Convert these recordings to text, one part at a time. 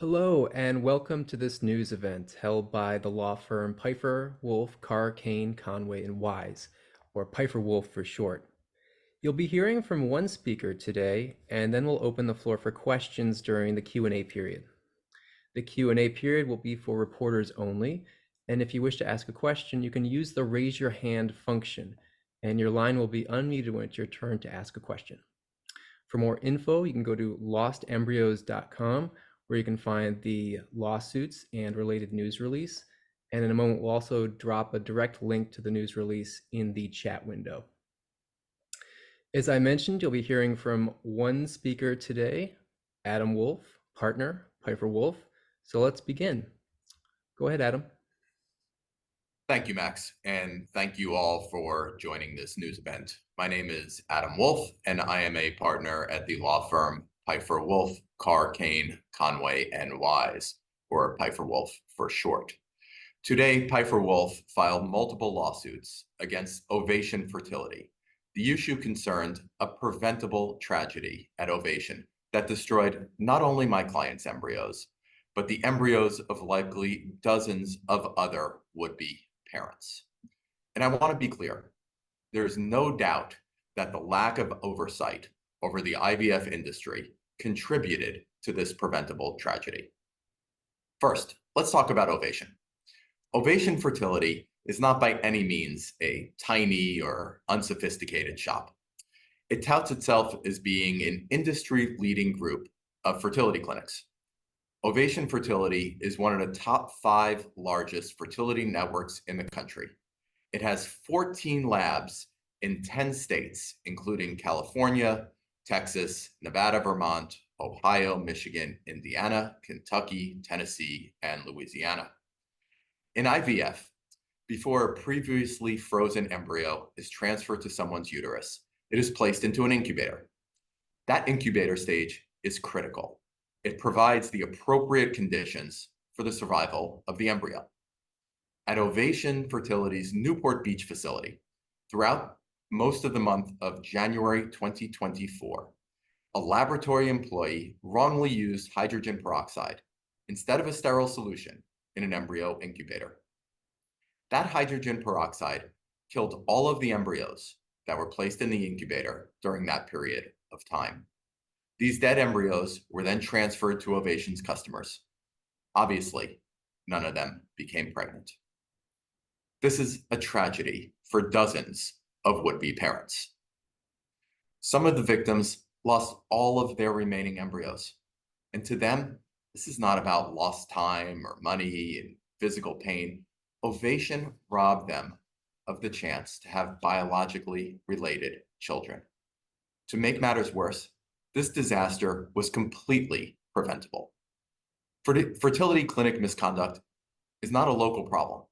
Hello, and welcome to this news event held by the law firm Peiffer, Wolf, Carr, Kane, Conway, and Wise, or Peiffer Wolf for short. You'll be hearing from one speaker today, and then we'll open the floor for questions during the Q&A period. The Q&A period will be for reporters only, and if you wish to ask a question, you can use the raise your hand function, and your line will be unmuted when it's your turn to ask a question. For more info, you can go to lostembryos.com, where you can find the lawsuits and related news release. And in a moment, we'll also drop a direct link to the news release in the chat window. As I mentioned, you'll be hearing from one speaker today, Adam Wolf, partner, Peiffer Wolf. So let's begin. Go ahead, Adam. Thank you, Max, and thank you all for joining this news event. My name is Adam Wolf, and I am a partner at the law firm Peiffer Wolf, Carr, Kane, Conway, and Wise, or Peiffer Wolf for short. Today, Peiffer Wolf filed multiple lawsuits against Ovation Fertility. The issue concerned a preventable tragedy at Ovation that destroyed not only my client's embryos, but the embryos of likely dozens of other would-be parents. And I want to be clear, there's no doubt that the lack of oversight over the IVF industry contributed to this preventable tragedy. First, let's talk about Ovation. Ovation Fertility is not by any means a tiny or unsophisticated shop. It touts itself as being an industry-leading group of fertility clinics. Ovation Fertility is one of the top 5 largest fertility networks in the country. It has 14 labs in 10 states, including California, Texas, Nevada, Vermont, Ohio, Michigan, Indiana, Kentucky, Tennessee, and Louisiana. In IVF, before a previously frozen embryo is transferred to someone's uterus, it is placed into an incubator. That incubator stage is critical. It provides the appropriate conditions for the survival of the embryo. At Ovation Fertility's Newport Beach facility, throughout most of the month of January 2024, a laboratory employee wrongly used hydrogen peroxide instead of a sterile solution in an embryo incubator. That hydrogen peroxide killed all of the embryos that were placed in the incubator during that period of time. These dead embryos were then transferred to Ovation's customers. Obviously, none of them became pregnant. This is a tragedy for dozens of would-be parents. Some of the victims lost all of their remaining embryos, and to them, this is not about lost time or money and physical pain. Ovation robbed them of the chance to have biologically related children. To make matters worse, this disaster was completely preventable. Fertility clinic misconduct is not a local problem.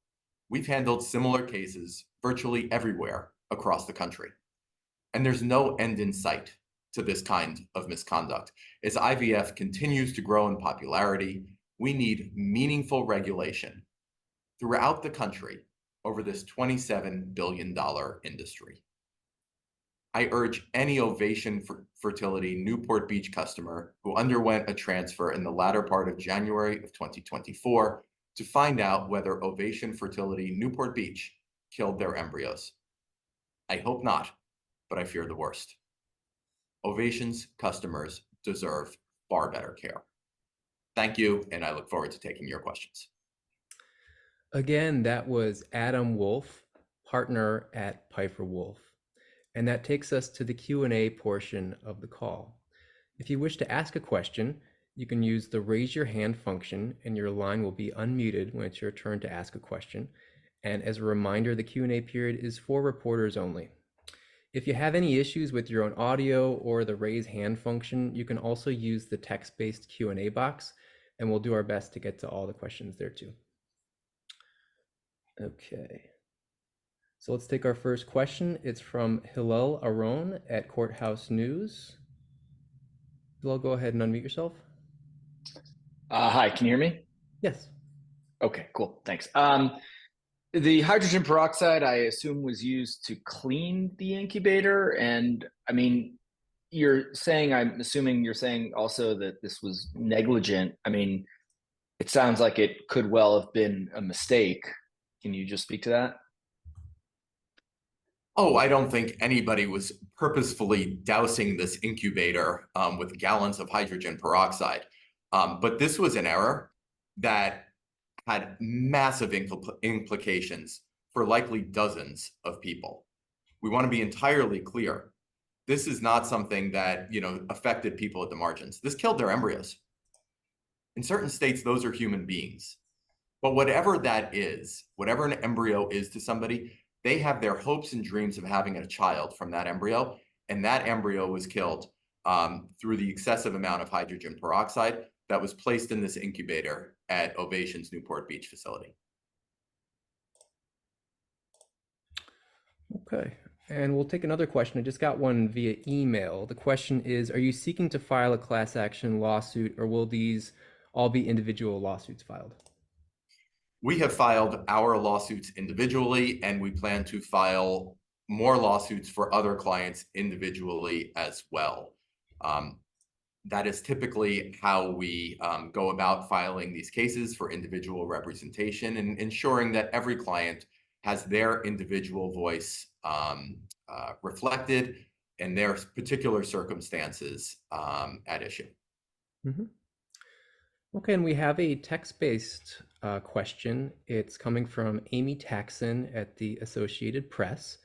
We've handled similar cases virtually everywhere across the country. And there's no end in sight to this kind of misconduct. As IVF continues to grow in popularity, we need meaningful regulation throughout the country over this $27 billion industry. I urge any Ovation Fertility Newport Beach customer who underwent a transfer in the latter part of January of 2024 to find out whether Ovation Fertility Newport Beach killed their embryos. I hope not, but I fear the worst. Ovation's customers deserve far better care. Thank you, and I look forward to taking your questions. Again, that was Adam Wolf, partner at Peiffer Wolf. And that takes us to the Q&A portion of the call. If you wish to ask a question, you can use the raise your hand function and your line will be unmuted when it's your turn to ask a question. And as a reminder, the Q&A period is for reporters only. If you have any issues with your own audio or the raise hand function, you can also use the text-based Q&A box, and we'll do our best to get to all the questions there too. Okay. So let's take our first question. It's from Hillel Aron at Courthouse News. Hillel, go ahead and unmute yourself. Hi, can you hear me? Yes. Okay, cool, thanks. The hydrogen peroxide, I assume, was used to clean the incubator. And I mean, I'm assuming you're saying also that this was negligent. I mean, It sounds like it could well have been a mistake. Can you just speak to that? Oh, I don't think anybody was purposefully dousing this incubator with gallons of hydrogen peroxide. But this was an error that had massive implications for likely dozens of people. We want to be entirely clear. This is not something that, affected people at the margins. This killed their embryos. In certain states, those are human beings. But whatever that is, whatever an embryo is to somebody, they have their hopes and dreams of having a child from that embryo. And that embryo was killed through the excessive amount of hydrogen peroxide that was placed in this incubator at Ovation's Newport Beach facility. Okay, and we'll take another question. I just got one via email. The question is, are you seeking to file a class action lawsuit, or will these all be individual lawsuits filed? We have filed our lawsuits individually, and we plan to file more lawsuits for other clients individually as well. That is typically how we go about filing these cases for individual representation and ensuring that every client has their individual voice reflected and their particular circumstances at issue. Mm-hmm. Okay, and we have a text-based question. It's coming from Amy Taxon at the Associated Press.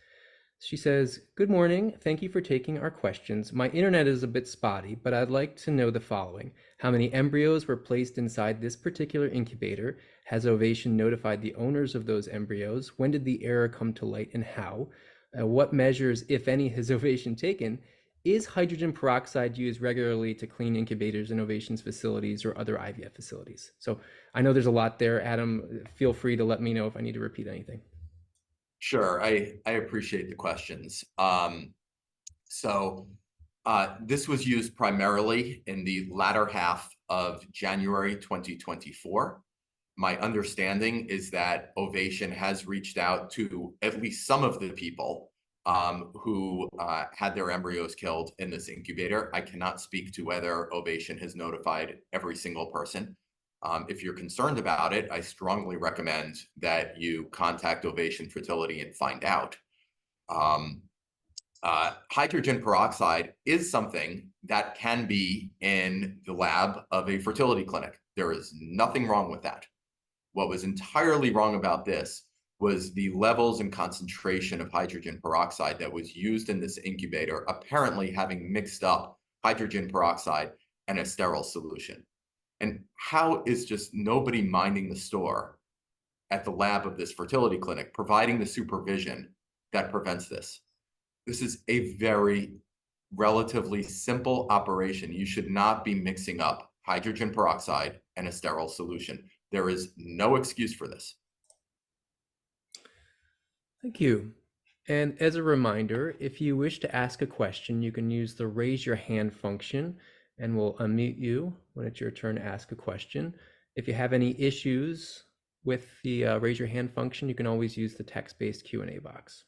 She says, "Good morning. Thank you for taking our questions. My internet is a bit spotty, but I'd like to know the following. How many embryos were placed inside this particular incubator? Has Ovation notified the owners of those embryos? When did the error come to light and how? What measures, if any, has Ovation taken? Is hydrogen peroxide used regularly to clean incubators in Ovation's facilities or other IVF facilities?" So I know there's a lot there. Adam, feel free to let me know if I need to repeat anything. Sure, I appreciate the questions. This was used primarily in the latter half of January 2024. My understanding is that Ovation has reached out to at least some of the people who had their embryos killed in this incubator. I cannot speak to whether Ovation has notified every single person. If you're concerned about it, I strongly recommend that you contact Ovation Fertility and find out. Hydrogen peroxide is something that can be in the lab of a fertility clinic. There is nothing wrong with that. What was entirely wrong about this was the levels and concentration of hydrogen peroxide that was used in this incubator, apparently having mixed up hydrogen peroxide and a sterile solution. And how is just nobody minding the store at the lab of this fertility clinic providing the supervision that prevents this? This is a very relatively simple operation. You should not be mixing up hydrogen peroxide and a sterile solution. There is no excuse for this. Thank you. And as a reminder, if you wish to ask a question, you can use the raise your hand function and we'll unmute you when it's your turn to ask a question. If you have any issues with the raise your hand function, you can always use the text-based Q&A box.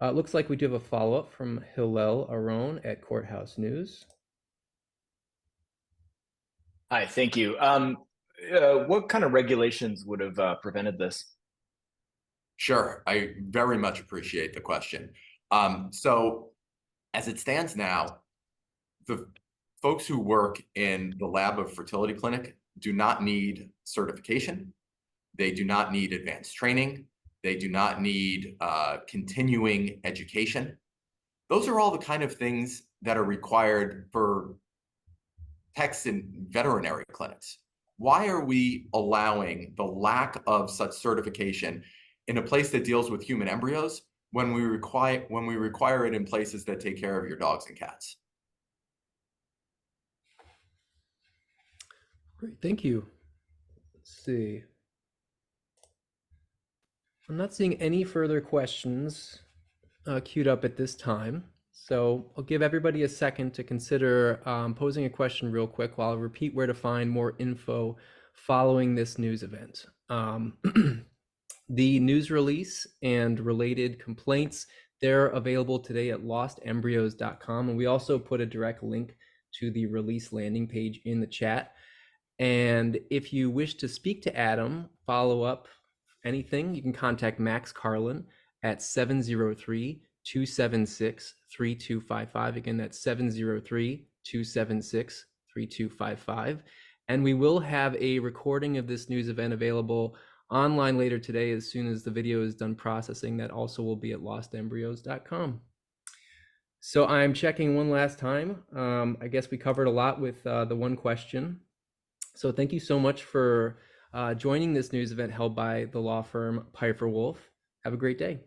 It looks like we do have a follow-up from Hillel Aron at Courthouse News. Hi, thank you. What kind of regulations would have prevented this? Sure, I very much appreciate the question. So as it stands now, the folks who work in the lab of fertility clinic do not need certification. They do not need advanced training. They do not need continuing education. Those are all the kind of things that are required for techs in veterinary clinics. Why are we allowing the lack of such certification in a place that deals with human embryos when we require it in places that take care of your dogs and cats? Great, thank you. Let's see. I'm not seeing any further questions queued up at this time. So I'll give everybody a second to consider posing a question real quick while I repeat where to find more info following this news event. The news release and related complaints, they're available today at lostembryos.com. And we also put a direct link to the release landing page in the chat. And if you wish to speak to Adam, follow up anything, you can contact Max Carlin at 703-276-3255. Again, that's 703-276-3255. And we will have a recording of this news event available online later today as soon as the video is done processing. That also will be at lostembryos.com. So I'm checking one last time. I guess we covered a lot with the one question. So thank you so much for joining this news event held by the law firm Peiffer Wolf. Have a great day.